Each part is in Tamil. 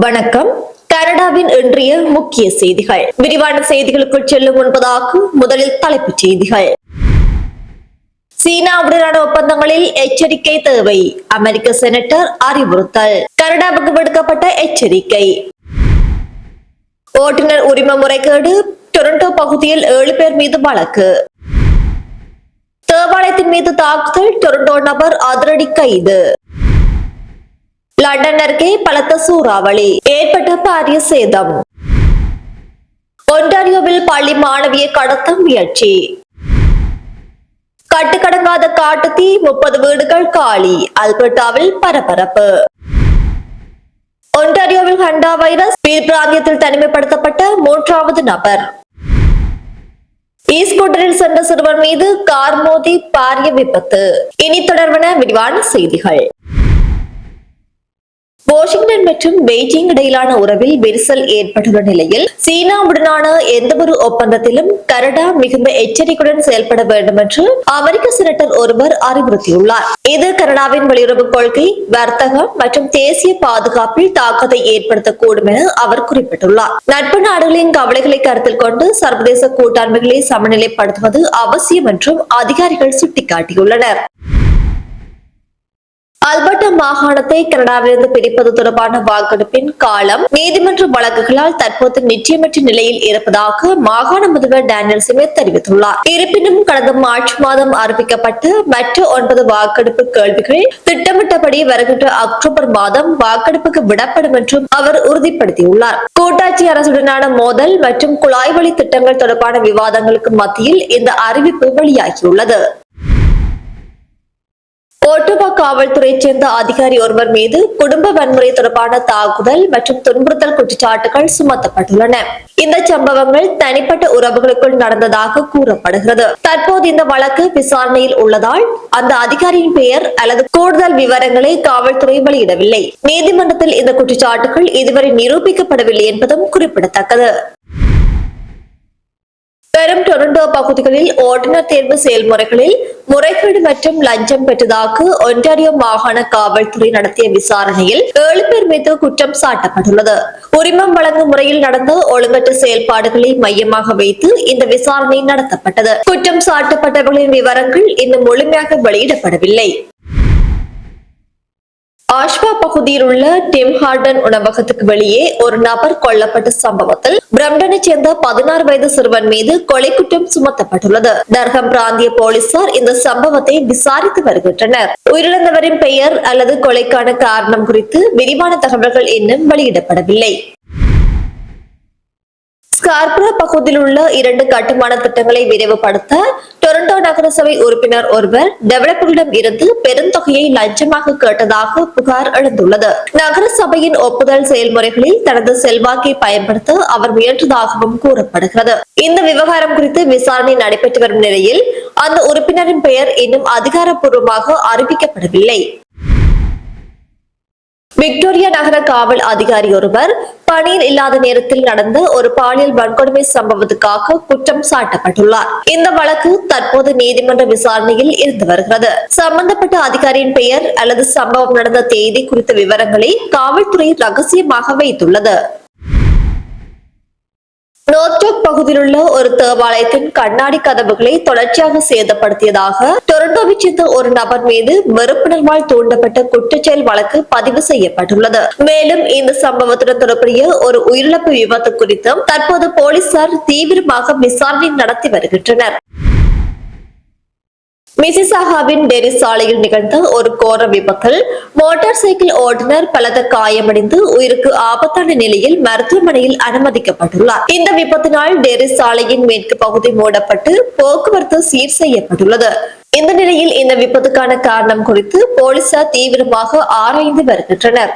வணக்கம். கனடாவின் இன்றைய முக்கிய செய்திகள். விரிவான செய்திகளுக்குள் செல்லும் முன்பதாக முதலில் தலைப்புச் செய்திகள். சீனாவுடனான ஒப்பந்தங்களில் எச்சரிக்கை தேவை, அமெரிக்க செனட்டர் அறிவுறுத்தல். கனடாவுக்கு விடுக்கப்பட்ட எச்சரிக்கை. ஓட்டுநர் உரிம முறைகேடு, டொரண்டோ பகுதியில் 7 பேர் மீது வழக்கு. தேவாலயத்தின் மீது தாக்குதல், டொரண்டோ நபர் அதிரடி கைது. லண்டன் அருகே பலத்த சூறாவளி, ஏற்பட்ட பாரிய சேதம். ஒன்டாரியோவில் பள்ளி மாணவியை கடத்த முயற்சி. கட்டுக்கடங்காத காட்டுத்தீ, 30 வீடுகள் காலி, அல்பர்டாவில் பரபரப்பு. ஒன்டாரியோவில் ஹண்டா வைரஸ், பீர் பிராந்தியத்தில் தனிமைப்படுத்தப்பட்ட 3வது நபர். ஈஸ்கூட்டரில் சென்ற சிறுவர் மீது கார் மோதி பாரிய விபத்து. இனி தொடர்பான விரிவான செய்திகள். வாஷிங்டன் மற்றும் பெய்ஜிங் இடையிலான உறவில் விரிசல் ஏற்பட்டுள்ள நிலையில் சீனாவுடனான எந்தவொரு ஒப்பந்தத்திலும் கனடா மிகுந்த எச்சரிக்கையுடன் செயல்பட வேண்டும் என்று அமெரிக்க செனட்டர் ஒருவர் அறிவுறுத்தியுள்ளார். இது கனடாவின் வெளியுறவு கொள்கை, வர்த்தகம் மற்றும் தேசிய பாதுகாப்பில் தாக்கத்தை ஏற்படுத்தக்கூடும் என அவர் குறிப்பிட்டுள்ளார். நட்பு நாடுகளின் கவலைகளை கருத்தில் கொண்டு சர்வதேச கூட்டாண்மைகளை சமநிலைப்படுத்துவது அவசியம் என்றும் அதிகாரிகள் சுட்டிக்காட்டியுள்ளனர். அல்பர்டா மாகாணத்தை கனடாவிலிருந்து பிரிப்பது தொடர்பான வாக்கெடுப்பின் காலம் நீதிமன்ற வழக்குகளால் தற்போது நிச்சயமற்ற நிலையில் இருப்பதாக மாகாண முதல்வர் டேனியல் ஸ்மித் தெரிவித்துள்ளார். இருப்பினும் கடந்த மார்ச் மாதம் அறிவிக்கப்பட்ட மற்ற 9 வாக்கெடுப்பு கேள்விகள் திட்டமிட்டபடி வருகின்ற அக்டோபர் மாதம் வாக்கெடுப்புக்கு விடப்படும் என்றும் அவர் உறுதிப்படுத்தியுள்ளார். கூட்டாட்சி அரசுடனான மோதல் மற்றும் குழாய் வழி திட்டங்கள் தொடர்பான விவாதங்களுக்கு மத்தியில் இந்த அறிவிப்பு வெளியாகியுள்ளது. ஓட்டோவா காவல்துறையைச் சேர்ந்த அதிகாரி ஒருவர் மீது குடும்ப வன்முறை தொடர்பான தாக்குதல் மற்றும் துன்புறுத்தல் குற்றச்சாட்டுகள் சுமத்தப்பட்டுள்ளன. இந்த சம்பவங்கள் தனிப்பட்ட உறவுகளுக்குள் நடந்ததாக கூறப்படுகிறது. தற்போது இந்த வழக்கு விசாரணையில் உள்ளதால் அந்த அதிகாரியின் பெயர் அல்லது கூடுதல் விவரங்களை காவல்துறை வெளியிடவில்லை. நீதிமன்றத்தில் இந்த குற்றச்சாட்டுகள் இதுவரை நிரூபிக்கப்படவில்லை என்பதும் குறிப்பிடத்தக்கது. பெரும் டொரண்டோ பகுதிகளில் ஓட்டுநர் தேர்வு செயல்முறைகளில் முறைகேடு மற்றும் லஞ்சம் பெற்றதாக ஒன்டாரியோ மாகாண காவல்துறை நடத்திய விசாரணையில் 7 பேர் மீது குற்றம் சாட்டப்பட்டுள்ளது. உரிமம் வழங்கும் முறையில் நடந்த ஒழுங்கற்ற செயல்பாடுகளை மையமாக வைத்து இந்த விசாரணை நடத்தப்பட்டது. குற்றம் சாட்டப்பட்டவர்களின் விவரங்கள் இன்னும் முழுமையாக வெளியிடப்படவில்லை. ஆஷ்வா பகுதியில் உள்ள டிம் ஹார்டன் உணவகத்துக்கு வெளியே ஒரு நபர் கொல்லப்பட்ட சம்பவத்தில் பிரம்டனை சேர்ந்த 16 வயது சிறுவன் மீது கொலை குற்றம் சுமத்தப்பட்டுள்ளது. டர்ஹம் பிராந்திய போலீசார் இந்த சம்பவத்தை விசாரித்து வருகின்றனர். உயிரிழந்தவரின் பெயர் அல்லது கொலைக்கான காரணம் குறித்து விரிவான தகவல்கள் இன்னும் வெளியிடப்படவில்லை. ஸ்கார்பரோ பகுதியில் உள்ள 2 கட்டுமான திட்டங்களை விரைவுபடுத்த டொரண்டோ நகரசபை உறுப்பினர் ஒருவர் டெவலப்பர்களிடம் இருந்து பெருந்தொகையை லஞ்சமாக கேட்டதாக புகார் எழுந்துள்ளது. நகரசபையின் ஒப்புதல் செயல்முறைகளில் தனது செல்வாக்கை பயன்படுத்த அவர் முயன்றதாகவும் கூறப்படுகிறது. இந்த விவகாரம் குறித்து விசாரணை நடைபெற்று வரும் நிலையில் அந்த உறுப்பினரின் பெயர் இன்னும் அதிகாரப்பூர்வமாக அறிவிக்கப்படவில்லை. விக்டோரியா நகர காவல் அதிகாரி ஒருவர் பணியில் இல்லாத நேரத்தில் நடந்த ஒரு பாலியல் வன்கொடுமை சம்பவத்துக்காக குற்றம் சாட்டப்பட்டுள்ளார். இந்த வழக்கு தற்போது நீதிமன்ற விசாரணையில் இருந்து வருகிறது. சம்பந்தப்பட்ட அதிகாரியின் பெயர் அல்லது சம்பவம் நடந்த தேதி குறித்த விவரங்களை காவல்துறை ரகசியமாக வைத்துள்ளது. நோர்த்ரோக் பகுதியில் உள்ள ஒரு தேவாலயத்தின் கண்ணாடி கதவுகளை தொடர்ச்சியாக சேதப்படுத்தியதாக டொரண்டோவைச் சேர்ந்த ஒரு நபர் மீது வெறுப்புணர்வால் தூண்டப்பட்ட குற்றச்செயல் வழக்கு பதிவு செய்யப்பட்டுள்ளது. மேலும் இந்த சம்பவத்துடன் தொடர்புடைய ஒரு உயிரிழப்பு விபத்து குறித்தும் தற்போது போலீசார் தீவிரமாக விசாரணை நடத்தி வருகின்றனர். மிசிசாகாவின் டெரி சாலையில் நிகழ்ந்த ஒரு கோர விபத்தில் மோட்டார் சைக்கிள் ஓட்டுநர் பலத்த காயமடைந்து உயிருக்கு ஆபத்தான நிலையில் மருத்துவமனையில் அனுமதிக்கப்பட்டுள்ளார். இந்த விபத்தினால் டெரி சாலையின் மேற்கு பகுதி மூடப்பட்டு போக்குவரத்து சீர் செய்யப்பட்டுள்ளது. இந்த நிலையில் இந்த விபத்துக்கான காரணம் குறித்து போலீசார் தீவிரமாக ஆராய்ந்து வருகின்றனர்.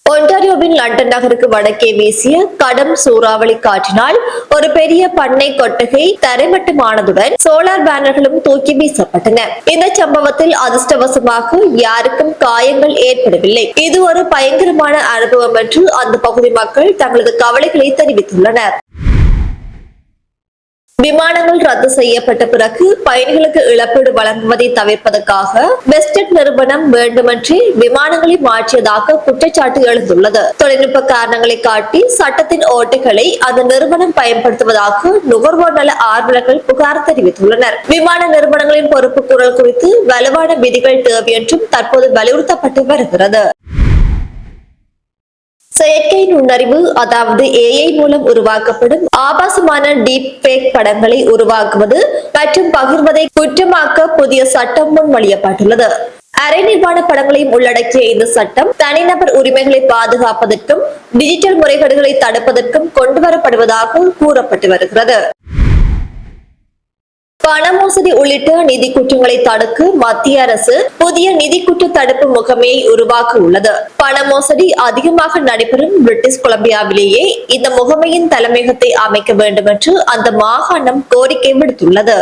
ஒன்டாரியோவின் லண்டன் நகருக்கு வடக்கே வீசிய கடும் சூறாவளி காற்றினால் ஒரு பெரிய பண்ணை கொட்டகை தரைமட்டமானதுடன் சோலார் பேனர்களும் தூக்கி வீசப்பட்டன. இந்த சம்பவத்தில் அதிர்ஷ்டவசமாக யாருக்கும் காயங்கள் ஏற்படவில்லை. இது ஒரு பயங்கரமான அனுபவம் என்று அந்த பகுதி மக்கள் தங்களது கவலைகளை தெரிவித்துள்ளனர். விமானங்கள் ரத்து செய்யப்பட்ட பிறகு பயணிகளுக்கு இழப்பீடு வழங்குவதை தவிர்ப்பதற்காக வெஸ்ட்ஜெட் நிறுவனம் வேண்டுமென்றே விமானங்களை மாற்றியதாக குற்றச்சாட்டு எழுந்துள்ளது. தொழில்நுட்ப காரணங்களை காட்டி சட்டத்தின் ஓட்டைகளை அந்த நிறுவனம் பயன்படுத்துவதாக நுகர்வோர் நல ஆர்வலர்கள் புகார் தெரிவித்துள்ளனர். விமான நிறுவனங்களின் பொறுப்பு குரல் குறித்து வலுவான விதிகள் தேவை என்றும் தற்போது வலியுறுத்தப்பட்டு வருகிறது. செயற்கை நுண்ணறிவு அதாவது AI மூலம் உருவாக்கப்படும் ஆபாசமான டீப் ஃபேக் படங்களை உருவாக்குவது மற்றும் பகிர்வதை குற்றமாக்க புதிய சட்டம் முன்மொழியப்பட்டுள்ளது. அரை நிர்வாண படங்களையும் உள்ளடக்கிய இந்த சட்டம் தனிநபர் உரிமைகளை பாதுகாப்பதற்கும் டிஜிட்டல் முறைகேடுகளை தடுப்பதற்கும் கொண்டுவரப்படுவதாக கூறப்பட்டு வருகிறது. பண மோசடி உள்ளிட்ட நிதி குற்றங்களை தடுக்க மத்திய அரசு புதிய நிதி குற்ற தடுப்பு முகமையை உருவாக்க உள்ளது. பண மோசடி அதிகமாக நடைபெறும் பிரிட்டிஷ் கொலம்பியாவிலேயே இந்த முகமையின் தலைமையகத்தை அமைக்க வேண்டும் என்று அந்த மாகாணம் கோரிக்கை விடுத்துள்ளது.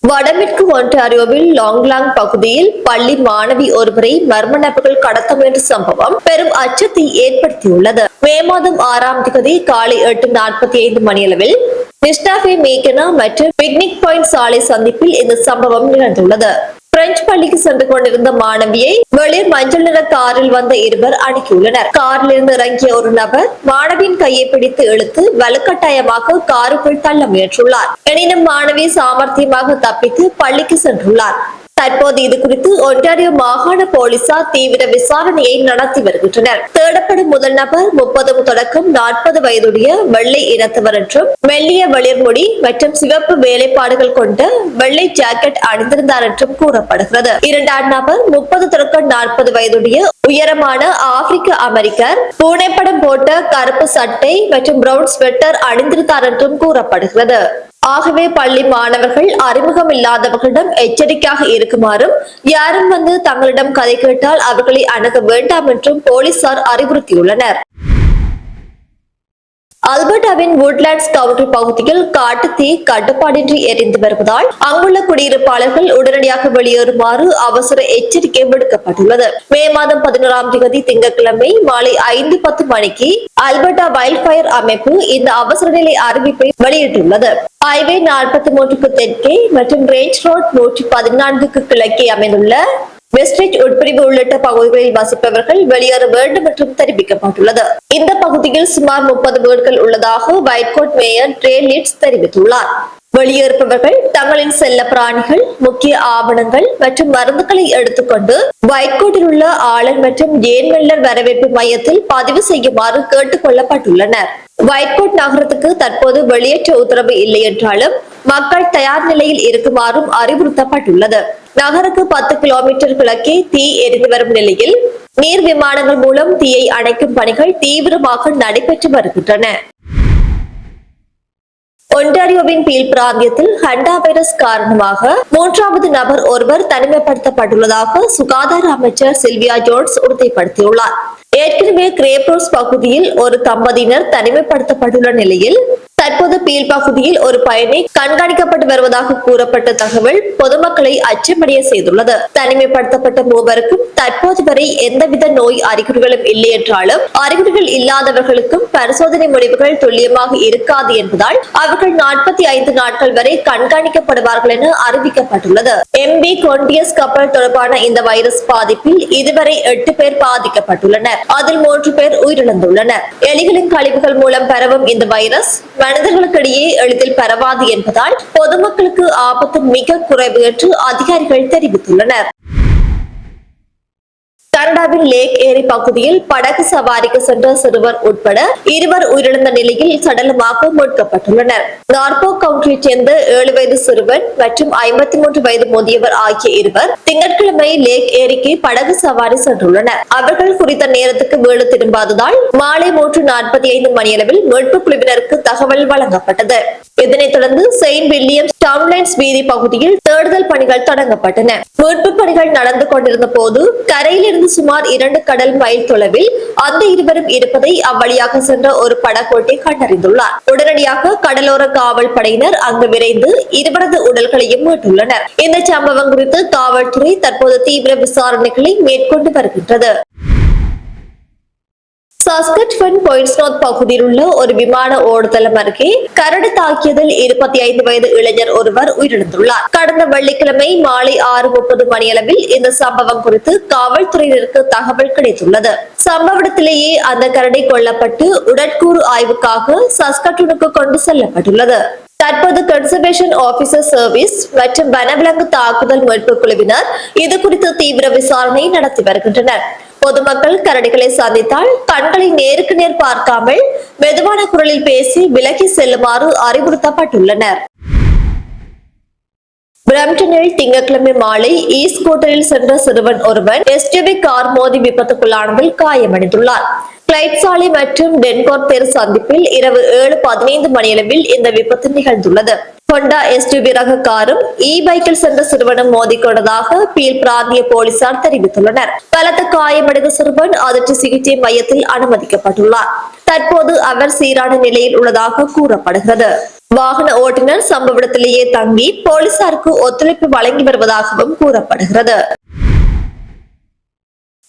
வடமேற்கு ஒன்டாரியோவில் லாங்லாங் பகுதியில் பள்ளி மாணவி ஒருவரை மர்ம நபர்கள் கடத்த முயன்ற சம்பவம் பெரும் அச்சத்தை ஏற்படுத்தியுள்ளது. மே மாதம் 6ஆம் தேதி காலை 8:45 மணியளவில் மிஸ்டாஃபே மேகனா மற்றும் பிக்னிக் பாயிண்ட் சாலை சந்திப்பில் இந்த சம்பவம் நிகழ்ந்துள்ளது. பிரெஞ்சு பள்ளிக்கு சென்று கொண்டிருந்த மாணவியை வெளிர் மஞ்சள் நிற காரில் வந்த இருவர் அணுகியுள்ளனர். காரில் இருந்து இறங்கிய ஒரு நபர் மாணவியின் கையை பிடித்து இழுத்து வலுக்கட்டாயமாக காருக்குள் தள்ள முயன்றுள்ளார். எனினும் மாணவி சாமர்த்தியமாக தப்பித்து பள்ளிக்கு சென்றுள்ளார். தற்போது இது குறித்து ஒன்டாரியோ மாகாண போலீசார் தீவிர விசாரணையை நடத்தி வருகின்றனர். தேடப்படும் முதல் நபர் 30 தொடக்கம் 40 வயதுடைய வெள்ளை இனத்தவர் என்றும் மெல்லிய வெளிர்முடி மற்றும் சிவப்பு வேலைப்பாடுகள் கொண்ட வெள்ளை ஜாக்கெட் அணிந்திருந்தார் என்றும் கூறப்படுகிறது. இரண்டாம் நபர் 30 தொடக்கம் 40 வயதுடைய உயரமான ஆப்பிரிக்க அமெரிக்கர் பூனைப்படம் போட்ட கருப்பு சட்டை மற்றும் பிரவுன் ஸ்வெட்டர் அணிந்திருந்தார் என்றும் கூறப்படுகிறது. ஆகவே பள்ளி மாணவர்கள் அறிமுகம் இல்லாதவர்களிடம் எச்சரிக்கையாக இருக்குமாறும் யாரும் வந்து தங்களிடம் கதை கேட்டால் அவர்களை அணுக வேண்டாம் என்றும் போலீசார் அறிவுறுத்தியுள்ளனர். அல்பர்டாவின் வுட்லாண்ட்ஸ் கவுண்டி பகுதியில் காட்டு தீ கட்டுப்பாடின்றி எரிந்து வருவதால் அங்குள்ள குடியிருப்பாளர்கள் உடனடியாக வெளியேறுமாறு அவசர எச்சரிக்கை விடுக்கப்பட்டுள்ளது. மே மாதம் 11ஆம் தேதி திங்கட்கிழமை மாலை 5:10 மணிக்கு அல்பர்டா வைல்ட் ஃபயர் அமைப்பு இந்த அவசர நிலை அறிவிப்பை வெளியிட்டுள்ளது. ஹைவே 43க்கு தெற்கே மற்றும் ரேஞ்ச் ரோட் 114க்கு கிழக்கே அமைந்துள்ள வெஸ்ட்ரிச் உட்பிரிவு உள்ளிட்ட பகுதிகளில் வசிப்பவர்கள் வெளியேற வேண்டும் என்றும் தெரிவிக்கப்பட்டுள்ளது. இந்த பகுதியில் சுமார் 30 வீடுகள் உள்ளதாக வைட்கோட் மேயர் ட்ரே லிட்ஸ் தெரிவித்துள்ளார். வெளியேறுபவர்கள் தங்களின் செல்ல பிராணிகள், முக்கிய ஆவணங்கள் மற்றும் மருந்துகளை எடுத்துக்கொண்டு வைட்கோட்டில் உள்ள ஆளன் மற்றும் ஜேன் மெல்லர் வரவேற்பு மையத்தில் பதிவு செய்யுமாறு கேட்டுக் கொள்ளப்பட்டுள்ளனர். வைட்கோட் நகரத்துக்கு தற்போது வெளியேற்ற உத்தரவு இல்லை என்றாலும் மக்கள் தயார் நிலையில் இருக்குமாறும் அறிவுறுத்தப்பட்டுள்ளது. நகருக்கு 10 கிலோமீட்டர் கிழக்கே தீ எரிந்து வரும் நிலையில் நீர் விமானங்கள் மூலம் தீயை அணைக்கும் பணிகள் தீவிரமாக நடைபெற்று வருகின்றன. ஒன்டாரியோவின் பீல் பிராந்தியத்தில் ஹண்டா வைரஸ் காரணமாக 3வது நபர் ஒருவர் தனிமைப்படுத்தப்பட்டுள்ளதாக சுகாதார அமைச்சர் சில்வியா ஜோன்ஸ் உறுதிப்படுத்தியுள்ளார். ஏற்கனவே கிரேப்ரோஸ் பகுதியில் ஒரு தம்பதியினர் தனிமைப்படுத்தப்பட்டுள்ள நிலையில் தற்போது பீல் பகுதியில் ஒரு பயணி கண்காணிக்கப்பட்டு வருவதாக கூறப்பட்ட தகவல் பொதுமக்களை அச்சமடைய செய்துள்ளது. தனிமைப்படுத்தப்பட்ட மூவருக்கும் தற்போது வரை எந்தவித நோய் அறிகுறிகளும் இல்லை என்றாலும் அறிகுறிகள் இல்லாதவர்களுக்கும் பரிசோதனை முடிவுகள் துல்லியமாக இருக்காது என்பதால் அவர்கள் 45 நாட்கள் வரை கண்காணிக்கப்படுவார்கள் என அறிவிக்கப்பட்டுள்ளது. MV கொண்டியஸ் கப்பல் தொடர்பான இந்த வைரஸ் பாதிப்பில் இதுவரை 8 பேர் பாதிக்கப்பட்டுள்ளனர். அதில் 3 பேர் உயிரிழந்துள்ளனர். எலிகளின் கழிவுகள் மூலம் பரவும் இந்த வைரஸ் மனிதர்களுக்கிடையே எளிதில் பரவாது என்பதால் பொதுமக்களுக்கு ஆபத்து மிக குறைவு என்று அதிகாரிகள் தெரிவித்துள்ளனர். கனடாவின் லேக் ஏரி பகுதியில் படகு சவாரிக்கு சென்ற சிறுவர் உட்பட 2 உயிரிழந்த நிலையில் சடலமாக மீட்கப்பட்டுள்ளனர். நார்போக் கவுண்டியைச் சேர்ந்த 7 வயது சிறுவன் மற்றும் 53 வயது முதியவர் ஆகிய இருவர் திங்கட்கிழமை லேக் ஏரிக்கு படகு சவாரி சென்றுள்ளனர். அவர்கள் குறித்த நேரத்துக்கு வீடு திரும்பாததால் மாலை 3:45 மணியளவில் மீட்பு குழுவினருக்கு தகவல் வழங்கப்பட்டது. இதனைத் தொடர்ந்து செயின்ட் வில்லியம்ஸ் டவுன்லைன்ஸ் வீதி பகுதியில் தேடுதல் பணிகள் தொடங்கப்பட்டன. மீட்பு பணிகள் நடந்து கொண்டிருந்த போது கரையிலிருந்து சுமார் 2 கடல் மைல் தொலைவில் அந்த இருவரும் இருப்பதை அவ்வழியாக சென்ற ஒரு படகோட்டி கண்டறிந்துள்ளார். உடனடியாக கடலோர காவல் படையினர் அங்கு விரைந்து இருவரது உடல்களையும் மீட்டுள்ளனர். இந்த சம்பவம் குறித்து காவல்துறை தற்போது தீவிர விசாரணைகளை மேற்கொண்டு வருகின்றது. சாஸ்கட்வன் பாயிண்ட்ஸ்நோத் பகுதியில் உள்ள ஒரு விமான ஓடுதளம் அருகே கரடு தாக்கியதில் 25 வயது இளைஞர் ஒருவர் உயிரிழந்துள்ளார். கடந்த வெள்ளிக்கிழமை மாலை 6:30 மணியளவில் இந்த சம்பவம் குறித்து காவல்துறையினருக்கு தகவல் கிடைத்துள்ளது. சம்பவ இடத்திலேயே அந்த கரடி கொல்லப்பட்டு உடற்கூறு ஆய்வுக்காக சாஸ்கட்வனுக்கு கொண்டு செல்லப்பட்டுள்ளது. தற்போது கன்சர்வேஷன் ஆபீசர் சர்வீஸ் மற்றும் வனவிலங்கு தாக்குதல் மீட்பு குழுவினர் இது குறித்து தீவிர விசாரணை நடத்தி வருகின்றனர். பொதுமக்கள் கரடிகளை சந்தித்தால் கண்களை நேருக்கு நேர் பார்க்காமல் மெதுவான குரலில் பேசி விலகி செல்லுமாறு அறிவுறுத்தப்பட்டுள்ளனர். பிரம்டனில் திங்கட்கிழமை மாலை ஈஸ்ட் கோட்டரில் சென்ற சிறுவன் ஒருவன் எஸ்யூவி கார் மோதி விபத்துக்குள்ளானதில் காயமடைந்துள்ளார். கிளைட் சாலை மற்றும் டென்கோர் தெரு சந்திப்பில் இரவு 7:15 மணியளவில் இந்த விபத்து நிகழ்ந்துள்ளது. ஹோண்டா எஸ்யூவி ரக காரும் பைக்கில் சென்ற சிறுவனும் மோதிக்கொண்டதாக பீல் பிராந்திய போலீசார் தெரிவித்துள்ளனர். பலத்த காயமடைந்த சிறுவன் அதிர்ச்சி சிகிச்சை மையத்தில் அனுமதிக்கப்பட்டுள்ளார். தற்போது அவர் சீரான நிலையில் உள்ளதாக கூறப்படுகிறது. வாகன ஓட்டுநர் சம்பவ இடத்திலேயே தங்கி போலீசாருக்கு ஒத்துழைப்பு வழங்கி வருவதாகவும் கூறப்படுகிறது.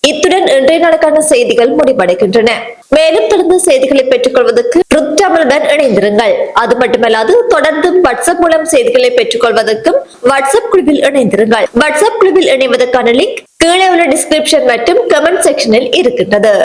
இத்துடன் இன்றைய நாளுக்கான செய்திகள் முடிவடைகின்றன. மேலும் தொடர்ந்து செய்திகளை பெற்றுக் கொள்வதற்கு தமிழுடன் இணைந்திருங்கள். அது மட்டுமல்லாது தொடர்ந்தும் வாட்ஸ்அப் மூலம் செய்திகளை பெற்றுக் கொள்வதற்கும் வாட்ஸ்அப் குழுவில் இணைந்திருங்கள். வாட்ஸ்அப் குழுவில் இணைவதற்கான லிங்க் கீழே உள்ள டிஸ்கிரிப்ஷன் மற்றும் கமெண்ட் செக்ஷனில் இருக்கின்றது.